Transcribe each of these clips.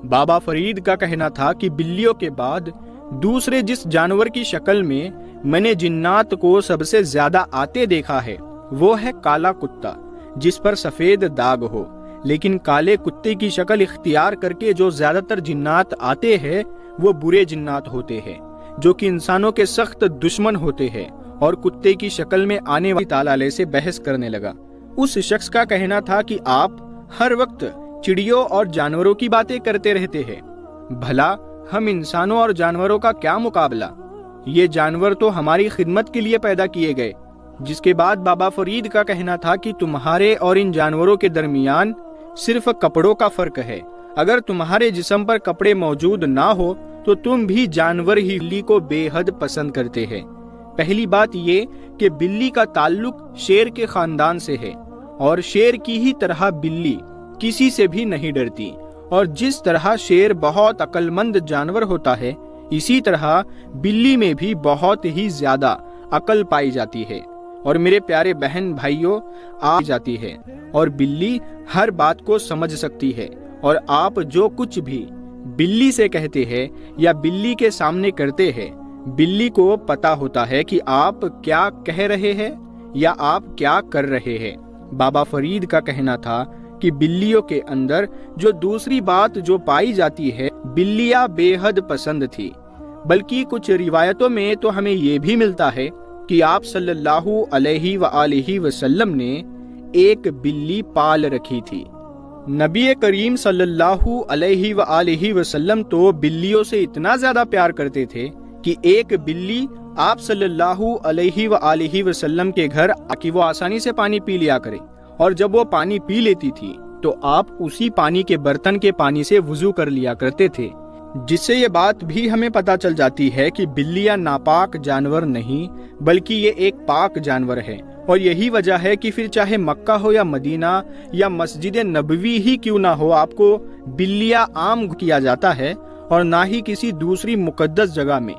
بابا فرید کا کہنا تھا کہ بلیوں کے بعد دوسرے جس جانور کی شکل میں نے جنات کو سب سے زیادہ آتے دیکھا ہے وہ ہے کالا کتا، جس پر سفید داغ ہو۔ لیکن کالے کتے کی شکل اختیار کر کے جو زیادہ تر جنات آتے ہیں وہ برے جنات ہوتے ہیں، جو کہ انسانوں کے سخت دشمن ہوتے ہیں، اور کتے کی شکل میں آنے والی تعالیٰ سے بحث کرنے لگا۔ اس شخص کا کہنا تھا کہ آپ ہر وقت چڑیوں اور جانوروں کی باتیں کرتے رہتے ہیں، بھلا ہم انسانوں اور جانوروں کا کیا مقابلہ؟ یہ جانور تو ہماری خدمت کے لیے پیدا کیے گئے۔ جس کے بعد بابا فرید کا کہنا تھا کہ تمہارے اور ان جانوروں کے درمیان صرف کپڑوں کا فرق ہے۔ اگر تمہارے جسم پر کپڑے موجود نہ ہو تو تم بھی جانور ہی بلی کو بے حد پسند کرتے ہیں۔ پہلی بات یہ کہ بلی کا تعلق شیر کے خاندان سے ہے، اور شیر کی ہی طرح بلی کسی سے بھی نہیں ڈرتی، اور جس طرح شیر بہت عقل مند جانور ہوتا ہے اسی طرح بلی میں بھی بہت ہی زیادہ عقل پائی جاتی ہے۔ اور میرے پیارے بہن بھائیوں، آ جاتی ہے اور بلی ہر بات کو سمجھ سکتی ہے، اور آپ جو کچھ بھی بلی سے کہتے ہیں یا بلی کے سامنے کرتے ہیں، بلی کو پتا ہوتا ہے کہ آپ کیا کہہ رہے ہیں یا آپ کیا کر رہے ہیں۔ بابا فرید کا کہنا تھا کہ بلیوں کے اندر جو دوسری بات جو پائی جاتی ہے، بلیاں بے حد پسند تھی۔ بلکہ کچھ روایتوں میں تو ہمیں یہ بھی ملتا ہے کہ آپ صلی اللہ علیہ وآلہ وسلم نے ایک بلی پال رکھی تھی۔ نبی کریم صلی اللہ علیہ وآلہ وسلم تو بلیوں سے اتنا زیادہ پیار کرتے تھے کہ ایک بلی آپ صلی اللہ علیہ وآلہ وسلم کے گھر آکے وہ آسانی سے پانی پی لیا کرے، اور جب وہ پانی پی لیتی تھی تو آپ اسی پانی کے برتن کے پانی سے وضو کر لیا کرتے تھے، جس سے یہ بات بھی ہمیں پتہ چل جاتی ہے کہ بلیاں ناپاک جانور نہیں بلکہ یہ ایک پاک جانور ہے۔ اور یہی وجہ ہے کہ پھر چاہے مکہ ہو یا مدینہ یا مسجد نبوی ہی کیوں نہ ہو، آپ کو بلیاں عام کیا جاتا ہے، اور نہ ہی کسی دوسری مقدس جگہ میں۔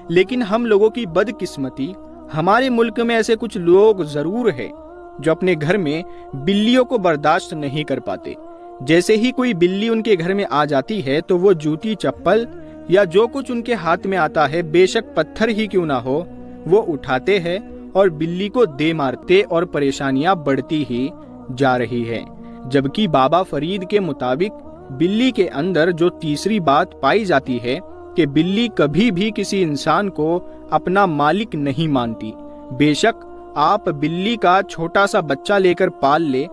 لیکن ہم لوگوں کی بدقسمتی، ہمارے ملک میں ایسے کچھ لوگ ضرور ہیں جو اپنے گھر میں بلیوں کو برداشت نہیں کر پاتے۔ جیسے ہی کوئی بلی ان کے گھر میں آ جاتی ہے تو وہ جوتی چپل یا جو کچھ ان کے ہاتھ میں آتا ہے، بے شک پتھر ہی کیوں نہ ہو، وہ اٹھاتے ہیں اور بلی کو دے مارتے، اور پریشانیاں بڑھتی ہی جا رہی ہے۔ جبکہ بابا فرید کے مطابق بلی کے اندر جو تیسری بات پائی جاتی ہے کہ بلی کبھی بھی کسی انسان کو اپنا مالک نہیں مانتی۔ بے شک آپ بلی کا چھوٹا سا بچہ لے کر پال لے،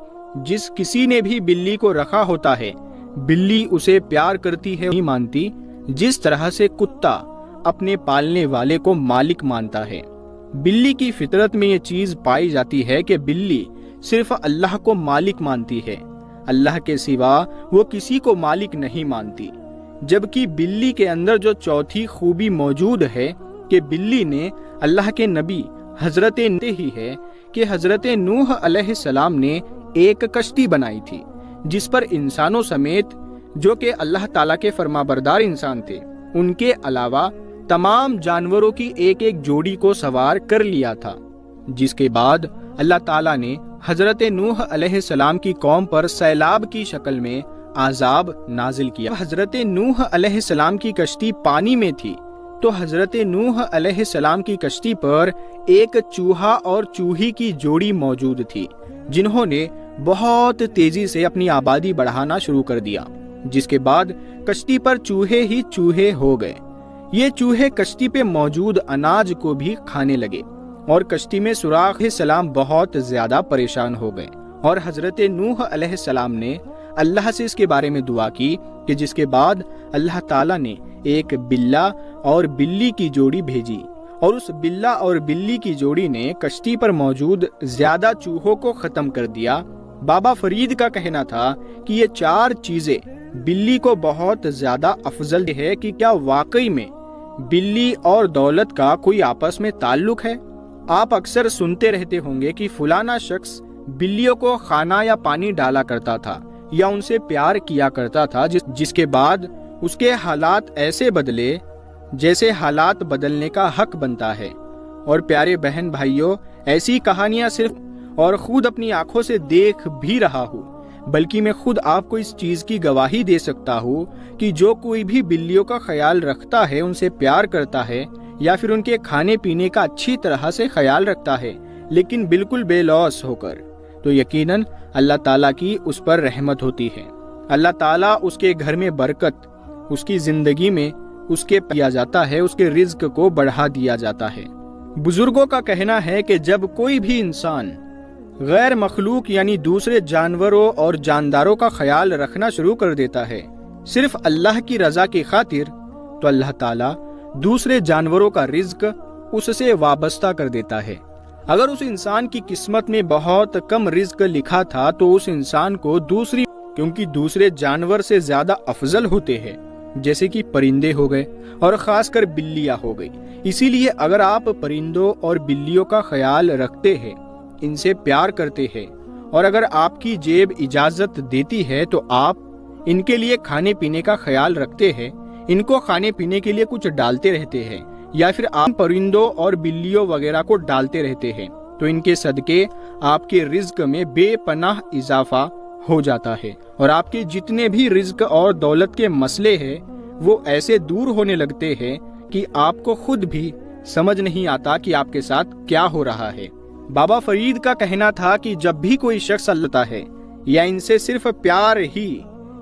جس کسی نے بھی بلی کو رکھا ہوتا ہے، بلی اسے پیار کرتی ہے، نہیں مانتی، جس طرح سے کتا اپنے پالنے والے کو مالک مانتا ہے۔ بلی کی فطرت میں یہ چیز پائی جاتی ہے کہ بلی صرف اللہ کو مالک مانتی ہے، اللہ کے سوا وہ کسی کو مالک نہیں مانتی۔ جبکہ بلی کے اندر جو چوتھی خوبی موجود ہے کہ بلی نے اللہ کے نبی حضرت ہی ہے کہ حضرت نوح علیہ السلام نے ایک کشتی بنائی تھی، جس پر انسانوں سمیت جو کہ اللہ تعالیٰ کے فرما بردار انسان تھے، ان کے علاوہ تمام جانوروں کی ایک ایک جوڑی کو سوار کر لیا تھا۔ جس کے بعد اللہ تعالیٰ نے حضرت نوح علیہ السلام کی قوم پر سیلاب کی شکل میں عذاب نازل کیا۔ حضرت نوح علیہ السلام کی کشتی پانی میں تھی تو حضرت نوح علیہ السلام کی کشتی پر ایک چوہا اور چوہی کی جوڑی موجود تھی، جنہوں نے بہت تیزی سے اپنی آبادی بڑھانا شروع کر دیا، جس کے بعد کشتی پر چوہے ہی چوہے ہو گئے۔ یہ چوہے کشتی پہ موجود اناج کو بھی کھانے لگے، اور کشتی میں سراغ علیہ السلام بہت زیادہ پریشان ہو گئے، اور حضرت نوح علیہ السلام نے اللہ سے اس کے بارے میں دعا کی کہ جس کے بعد اللہ تعالیٰ نے ایک بلہ اور بلی کی جوڑی بھیجی، اور اس بلہ اور بلی کی جوڑی نے کشتی پر موجود زیادہ چوہوں کو ختم کر دیا۔ بابا فرید کا کہنا تھا کہ یہ چار چیزیں بلی کو بہت زیادہ افضل ہے کہ کیا واقعی میں بلی اور دولت کا کوئی آپس میں تعلق ہے؟ آپ اکثر سنتے رہتے ہوں گے کہ فلانا شخص بلیوں کو کھانا یا پانی ڈالا کرتا تھا یا ان سے پیار کیا کرتا تھا، جس کے بعد اس کے حالات ایسے بدلے جیسے حالات بدلنے کا حق بنتا ہے۔ اور پیارے بہن بھائیوں، ایسی کہانیاں صرف اور خود اپنی آنکھوں سے دیکھ بھی رہا ہوں، بلکہ میں خود آپ کو اس چیز کی گواہی دے سکتا ہوں کہ جو کوئی بھی بلیوں کا خیال رکھتا ہے، ان سے پیار کرتا ہے یا پھر ان کے کھانے پینے کا اچھی طرح سے خیال رکھتا ہے لیکن بالکل بے لوث ہو کر، تو یقیناً اللہ تعالیٰ کی اس پر رحمت ہوتی ہے۔ اللہ تعالیٰ اس کے گھر میں برکت، اس کی زندگی میں اس کے دیا جاتا ہے، اس کے رزق کو بڑھا دیا جاتا ہے۔ بزرگوں کا کہنا ہے کہ جب کوئی بھی انسان غیر مخلوق یعنی دوسرے جانوروں اور جانداروں کا خیال رکھنا شروع کر دیتا ہے صرف اللہ کی رضا کی خاطر، تو اللہ تعالیٰ دوسرے جانوروں کا رزق اس سے وابستہ کر دیتا ہے۔ اگر اس انسان کی قسمت میں بہت کم رزق لکھا تھا تو اس انسان کو کیونکہ دوسرے جانور سے زیادہ افضل ہوتے ہیں، جیسے کہ پرندے ہو گئے اور خاص کر بلیاں ہو گئی، اسی لیے اگر آپ پرندوں اور بلیوں کا خیال رکھتے ہیں، ان سے پیار کرتے ہیں، اور اگر آپ کی جیب اجازت دیتی ہے تو آپ ان کے لیے کھانے پینے کا خیال رکھتے ہیں، ان کو کھانے پینے کے لیے کچھ ڈالتے رہتے ہیں، یا پھر آپ پرندوں اور بلیوں وغیرہ کو ڈالتے رہتے ہیں، تو ان کے صدقے آپ کے رزق میں بے پناہ اضافہ ہو جاتا ہے، اور آپ کے جتنے بھی رزق اور دولت کے مسئلے ہیں وہ ایسے دور ہونے لگتے ہیں کہ آپ کو خود بھی سمجھ نہیں آتا کہ آپ کے ساتھ کیا ہو رہا ہے۔ بابا فرید کا کہنا تھا کہ جب بھی کوئی شخص اللہ ہے یا ان سے صرف پیار ہی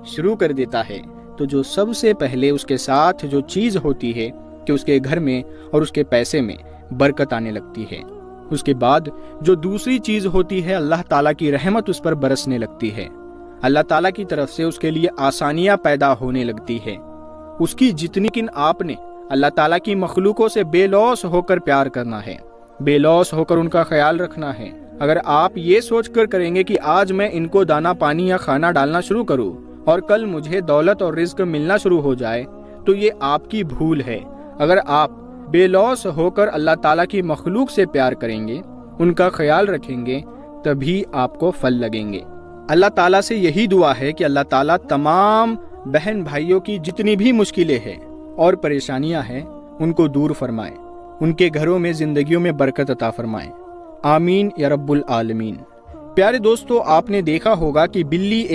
شروع کر دیتا ہے تو جو سب سے پہلے اس کے ساتھ جو چیز ہوتی ہے کہ اس کے گھر میں اور اس کے پیسے میں برکت آنے لگتی ہے، اس کے بعد جو دوسری چیز ہوتی ہے اللہ تعالیٰ کی رحمت اس پر برسنے لگتی ہے، اللہ تعالیٰ کی طرف سے اس کے لیے آسانیاں پیدا ہونے لگتی ہے۔ اس کی جتنی آپ نے اللہ تعالیٰ کی مخلوقوں سے بے لوث ہو کر پیار کرنا ہے، بے لوث ہو کر ان کا خیال رکھنا ہے۔ اگر آپ یہ سوچ کر کریں گے کہ آج میں ان کو دانا پانی یا کھانا ڈالنا شروع کروں اور کل مجھے دولت اور رزق ملنا شروع ہو جائے، تو یہ آپ کی بھول ہے۔ اگر آپ بے لوث ہو کر اللہ تعالیٰ کی مخلوق سے پیار کریں گے، ان کا خیال رکھیں گے، تبھی آپ کو پھل لگیں گے۔ اللہ تعالیٰ سے یہی دعا ہے کہ اللہ تعالیٰ تمام بہن بھائیوں کی جتنی بھی مشکلیں ہیں اور پریشانیاں ہیں ان کو دور فرمائے، ان کے گھروں میں زندگیوں میں برکت عطا فرمائے، آمین یا رب العالمین۔ پیارے دوستو، آپ نے دیکھا ہوگا کہ بلی